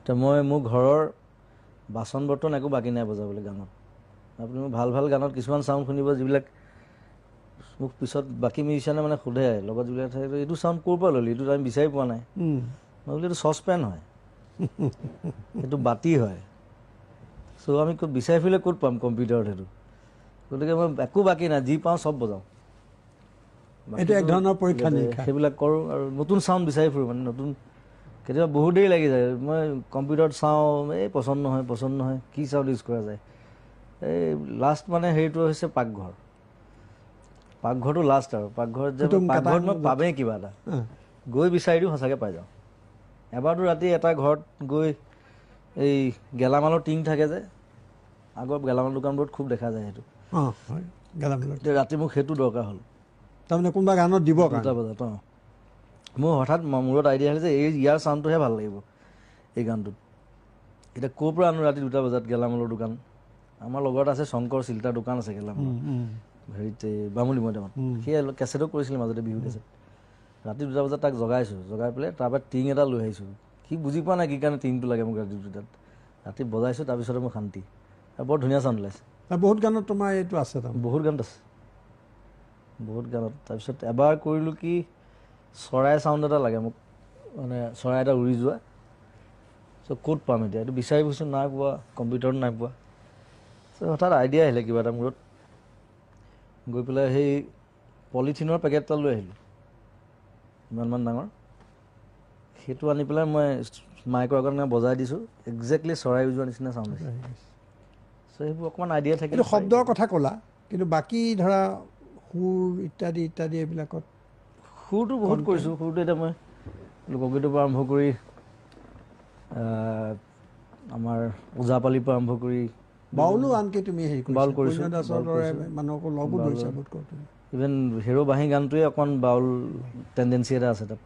তো মই মোৰ ঘৰৰ বাচন বৰ্তন একো বাকী নাই বজাবলৈ গানত আপুনি ভাল ভাল গানত কিছুমান চাউণ্ড শুনিব যিবিলাক মোক পিছত বাকী মিউজিচিয়ানে মানে সোধে লগত যিবিলাক থাকে এইটো চাউণ্ড ক'ৰ পৰা ল'লি এইটো আমি বিচাৰি পোৱা নাই মই বোলো এইটো চচপেন হয় এইটো বাতি হয় চ' আমি ক'ত বিচাৰি ফুৰিলে ক'ত পাম কম্পিউটাৰত সেইটো গতিকে মই একো বাকী নাই যি পাওঁ চব বজাওঁ এইটো এক ধৰণৰ পৰীক্ষা নিৰীক্ষা সেইবিলাক কৰোঁ আৰু নতুন চাউণ্ড বিচাৰি ফুৰোঁ মানে নতুন কেতিয়াবা বহুত দেৰি লাগি যায় মই কম্পিউটাৰত চাওঁ এই পচন্দ নহয় কি চাউণ্ড ইউজ কৰা যায় এই লাষ্ট মানে হেৰিটো হৈছে পাকঘৰটো লাষ্ট আৰু পাকঘৰত যে পাকঘৰত মই পামেই কিবা এটা গৈ বিচাৰি দিওঁ সঁচাকৈ পাই যাওঁ এবাৰতো ৰাতি এটা ঘৰত গৈ এই গেলামালৰ টিং থাকে যে আগৰ গেলামাল দোকানবোৰত খুব দেখা যায় সেইটো ৰাতি মোক সেইটো দৰকাৰ হ'ল তাৰমানে কোনোবা গানত দিব 2টা বজাত মোৰ হঠাৎ মূৰত আইডিয়া আহিলে যে ইয়াৰ চাউণ্ডটোহে ভাল লাগিব এই গানটোত এতিয়া ক'ৰ পৰা আনো ৰাতি 2টা বজাত গেলামালৰ দোকান আমাৰ লগত আছে শংকৰ চিল্টাৰ দোকান আছে গেলামালৰ হেৰিতে বামুলী মৈদামত সেই কেছেটো কৰিছিলে মাজতে বিহু কেছেট ৰাতি 2টা বজাত তাক জগাই পেলাই তাৰপৰা টিং এটা লৈ আহিছোঁ সি বুজি পোৱা নাই কি কাৰণে টিংটো লাগে মোক ৰাতি 2টাত ৰাতি বজাইছোঁ তাৰপিছতে মোৰ শান্তি আৰু বৰ ধুনীয়া চাউণ্ড ওলাইছে বহুত গানত তোমাৰ এইটো আছে বহুত গানত আছে বহুত গানত তাৰপিছত এবাৰ কৰিলোঁ কি চৰাই চাউণ্ড এটা লাগে মোক মানে চৰাই এটা উৰি যোৱা চ' ক'ত পাম এতিয়া এইটো বিচাৰি ফুৰিছোঁ নাই পোৱা কম্পিউটাৰত নাই পোৱা চ' হঠাৎ আইডিয়া আহিলে কিবা এটা মূৰত গৈ পেলাই সেই পলিথিনৰ পেকেট এটা লৈ আহিলোঁ ইমানমান ডাঙৰ সেইটো আনি পেলাই মই মাইকৰ আগত বজাই দিছোঁ একজেক্টলি চৰাই উৰি যোৱাৰ নিচিনা চাউণ্ড হৈছে চ' সেইবোৰ অকণমান আইডিয়া থাকিলে শব্দৰ কথা ক'লা কিন্তু বাকী ধৰা সুৰ ইত্যাদি এইবিলাকত সুৰটো বহুত কৰিছোঁ সুৰটো এতিয়া মই লোকগীতৰ পৰা আৰম্ভ কৰি আমাৰ ওজাপালিৰ পৰা আৰম্ভ কৰি বাউলো আনকি তুমি হেৰি বাউল কৰিছোঁ মানুহকো লগো ধৰিছা বহুত ইভেন হেৰ' বাঁহী গানটোৱে অকণমান বাউল টেণ্ডেঞ্চি এটা আছে তাত